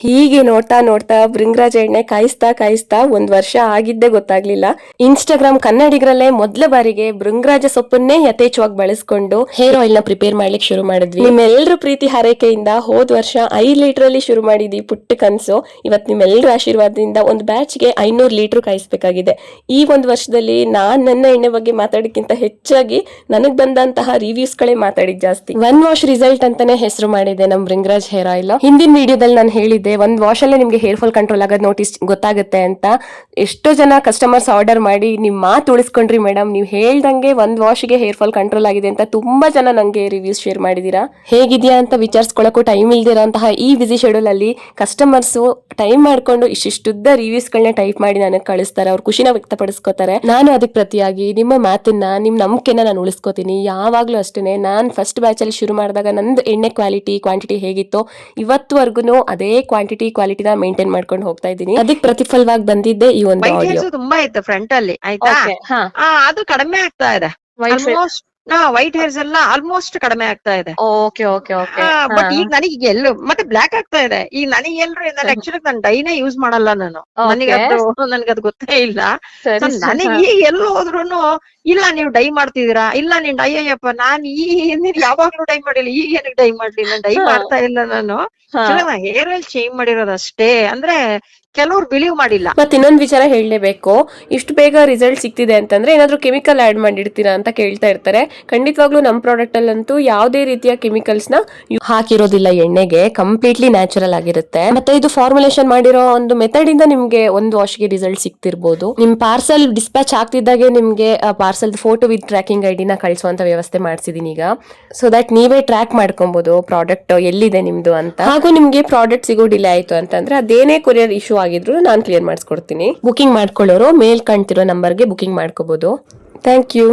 ಹೀಗೆ ನೋಡ್ತಾ ನೋಡ್ತಾ ಭೃಂಗರಾಜ ಎಣ್ಣೆ ಕಾಯಿಸ್ತಾ ಒಂದ್ ವರ್ಷ ಆಗಿದ್ದೇ ಗೊತ್ತಾಗ್ಲಿಲ್ಲ. ಇನ್ಸ್ಟಾಗ್ರಾಮ್ ಕನ್ನಡಿಗರಲ್ಲೇ ಮೊದಲ ಬಾರಿಗೆ ಭೃಂಗರಾಜ ಸೊಪ್ಪನ್ನೇ ಯಥೇಚ್ಛವಾಗಿ ಬಳಸ್ಕೊಂಡು ಹೇರ್ ಆಯಿಲ್ ನ ಪ್ರಿಪೇರ್ ಮಾಡ್ಲಿಕ್ಕೆ ಶುರು ಮಾಡಿದ್ವಿ. ನಿಮ್ಮೆಲ್ಲರೂ ಪ್ರೀತಿ ಹಾರೈಕೆಯಿಂದ ಹೋದ್ ವರ್ಷ 5 ಲೀಟರ್ ಅಲ್ಲಿ ಶುರು ಮಾಡಿದ್ವಿ ಪುಟ್ಟ ಕನ್ಸು. ಇವತ್ ನಿಮ್ಮೆಲ್ಲರ ಆಶೀರ್ವಾದದಿಂದ ಒಂದು ಬ್ಯಾಚ್ ಗೆ 500 ಲೀಟರ್ ಕಾಯಿಸ್ಬೇಕಾಗಿದೆ. ಈ ಒಂದು ವರ್ಷದಲ್ಲಿ ನಾನ್ ನನ್ನ ಎಣ್ಣೆ ಬಗ್ಗೆ ಮಾತಾಡಕ್ಕಿಂತ ಹೆಚ್ಚಾಗಿ ನನಗ್ ಬಂದಂತಹ ರಿವ್ಯೂಸ್ ಗಳೇ ಮಾತಾಡಿದ್ ಜಾಸ್ತಿ. ಒನ್ ವಾಶ್ ರಿಸಲ್ಟ್ ಅಂತಾನೆ ಹೆಸರು ಮಾಡಿದೆ ನಮ್ ಭೃಂಗರಾಜ್ ಹೇರ್ ಆಯಿಲ್. ಹಿಂದಿನ ವಿಡಿಯೋದಲ್ಲಿ ನಾನು ಹೇಳಿದ್ದೆ ಒಂದ್ ವಾಶ್ ಅಲ್ಲೇ ನಿಮ್ಗೆ ಹೇರ್ ಫಾಲ್ ಕಂಟ್ರೋಲ್ ಆಗೋದು ನೋಟಿಸ್ ಗೊತ್ತಾಗುತ್ತೆ ಅಂತ. ಎಷ್ಟೋ ಜನ ಕಸ್ಟಮರ್ಸ್ ಆರ್ಡರ್ ಮಾಡಿ ನಿಮ್ ಮಾತು ಉಳಿಸ್ಕೊಂಡ್ರಿ ಮೇಡಮ್, ನೀವು ಹೇಳ್ದಂಗೆ ಒಂದ್ ವಾಶ್ ಗೆ ಹೇರ್ ಫಾಲ್ ಕಂಟ್ರೋಲ್ ಆಗಿದೆ ಅಂತ ತುಂಬಾ ಜನ ನಂಗೆ ರಿವ್ಯೂಸ್ ಶೇರ್ ಮಾಡಿದೀರಾ. ಹೇಗಿದ್ಯಾ ಅಂತ ವಿಚಾರಿಸ್ಕೊಳ್ಳೋಕು ಟೈಮ್ ಇಲ್ದಿರೋಂತಹ ಈ ಬಿಸಿ ಶೆಡ್ಯೂಲ್ ಅಲ್ಲಿ ಕಸ್ಟಮರ್ಸ್ ಟೈಮ್ ಮಾಡ್ಕೊಂಡು ಇಷ್ಟಿಷ್ಟುದ್ದ ರಿವ್ಯೂಸ್ ಗಳನ್ನ ಟೈಪ್ ಮಾಡಿ ನನಗೆ ಕಳಿಸ್ತಾರೆ. ಅವ್ರ ಖುಷಿನ ವ್ಯಕ್ತಪಡಿಸ್ಕೋತಾರೆ. ನಾನು ಅದಕ್ಕೆ ಪ್ರತಿಯಾಗಿ ನಿಮ್ಮ ಮಾತನ್ನ, ನಿಮ್ ನಂಬಿಕೆನ ನಾನು ಉಳಿಸ್ಕೋತೀನಿ. ಯಾವಾಗ್ಲೂ ಅಷ್ಟೇನೆ, ನಾನ್ ಫಸ್ಟ್ ಬ್ಯಾಚ್ ಅಲ್ಲಿ ಶುರು ಮಾಡಿದಾಗ ನಂದು ಎಣ್ಣೆ ಕ್ವಾಂಟಿಟಿ ಹೇಗಿತ್ತು ಇವತ್ತುವರೆಗೂ ಅದೇ ಕ್ವಾಲಿಟಿನ ಮೇಂಟೈನ್ ಮಾಡ್ಕೊಂಡು ಹೋಗ್ತಾ ಇದ್ದೀನಿ. ಅದಕ್ಕೆ ಪ್ರತಿಫಲವಾಗಿ ಬಂದಿದ್ದೆ ಈ ಒಂದು ಆಡಿಯೋ. ತುಂಬಾ ಇತ್ತು ಫ್ರಂಟ್ ಅಲ್ಲಿ, ಆಯ್ತಾ? ಅದು ಕಡಿಮೆ ಆಗ್ತಾ ಇದೆ. ವೈಟ್ ಹೇರ್ಸ್ ಎಲ್ಲ ಆಲ್ಮೋಸ್ಟ್ ಕಡಿಮೆ ಆಗ್ತಾ ಇದೆ. ಬಟ್ ಈಗ ನನಗೆ ಎಲ್ಲೂ ಮತ್ತೆ ಬ್ಲಾಕ್ ಆಗ್ತಾ ಇದೆ. ಈಗ ನನಗೆ ಎಲ್ರು ಆಕ್ಚುಲಿ ನಾನು ಡೈನೇ ಯೂಸ್ ಮಾಡಲ್ಲ. ನಾನು ನನ್ಗದ್ ಗೊತ್ತೇ ಇಲ್ಲ. ನನಗೆ ಈಗ ಎಲ್ಲಿ ಹೋದ್ರುನು ಇಲ್ಲ ನೀವು ಡೈ ಮಾಡ್ತಿದೀರಾ, ಇಲ್ಲ ನೀನ್ ಡೈ ಅಯ್ಯಪ್ಪ ನಾನ್ ಯಾವಾಗ್ಲೂ ಡೈ ಮಾಡಿಲ್ಲ, ಈಗ ಏನಕ್ಕೆ ಡೈ ಮಾಡ್ಲಿ, ನಾನು ಡೈ ಮಾಡ್ತಾ ಇಲ್ಲ. ನಾನು ಹೇರ್ ಆಯಿಲ್ ಚೇಂಜ್ ಮಾಡಿರೋದು ಅಷ್ಟೇ. ಅಂದ್ರೆ ಕೆಲವ್ರು ಬಿಲೀವ್ ಮಾಡಿಲ್ಲ. ಮತ್ತೆ ಇನ್ನೊಂದು ವಿಚಾರ ಹೇಳಲೇಬೇಕು, ಇಷ್ಟು ಬೇಗ ರಿಸಲ್ಟ್ ಸಿಗ್ತಿದೆ ಅಂತಂದ್ರೆ ಏನಾದ್ರು ಕೆಮಿಕಲ್ ಆಡ್ ಮಾಡಿರ್ತೀರಾ ಅಂತ ಕೇಳ್ತಾ ಇರ್ತಾರೆ. ಖಂಡಿತವಾಗ್ಲೂ ನಮ್ ಪ್ರಾಡಕ್ಟ್ ಅಲ್ಲಂತೂ ಯಾವುದೇ ರೀತಿಯ ಕೆಮಿಕಲ್ಸ್ ನ ಹಾಕಿರೋದಿಲ್ಲ. ಎಣ್ಣೆಗೆ ಕಂಪ್ಲೀಟ್ಲಿ ನ್ಯಾಚುರಲ್ ಆಗಿರುತ್ತೆ. ಮತ್ತೆ ಇದು ಫಾರ್ಮುಲೇಷನ್ ಮಾಡಿರೋ ಒಂದು ಮೆಥಡ್ ಇಂದ ನಿಮ್ಗೆ ಒಂದು ವಾಶ್ ಗೆ ರಿಸಲ್ಟ್ ಸಿಗ್ತಿರ್ಬೋದು. ನಿಮ್ ಪಾರ್ಸಲ್ ಡಿಸ್ಪ್ಯಾಚ್ ಆಗ್ತಿದ್ದಾಗೆ ನಿಮ್ಗೆ ಪಾರ್ಸಲ್ ಫೋಟೋ ವಿತ್ ಟ್ರ್ಯಾಕಿಂಗ್ ಐಡಿನ ಕಳಿಸುವಂತ ವ್ಯವಸ್ಥೆ ಮಾಡಿಸಿದೀನಿ ಈಗ. ಸೊ ದಟ್ ನೀವೇ ಟ್ರ್ಯಾಕ್ ಮಾಡ್ಕೊಬಹುದು ಪ್ರಾಡಕ್ಟ್ ಎಲ್ಲಿದೆ ನಿಮ್ದು ಅಂತ. ಹಾಗೂ ನಿಮ್ಗೆ ಪ್ರಾಡಕ್ಟ್ ಸಿಗೋ ಡಿಲೇ ಆಯ್ತು ಅಂತಂದ್ರೆ ಅದೇನೇ ಕೊರಿಯರ್ ಇಶ್ಯೂ ಆಗಿದ್ರು ನಾನು ಕ್ಲಿಯರ್ ಮಾಡಿಸ್ಕೊಡ್ತೀನಿ. ಬುಕಿಂಗ್ ಮಾಡ್ಕೊಳ್ಳೋರು ಮೇಲ್ ಕಾಣ್ತಿರೋ ನಂಬರ್ಗೆ ಬುಕಿಂಗ್ ಮಾಡ್ಕೋಬಹುದು. Thank you.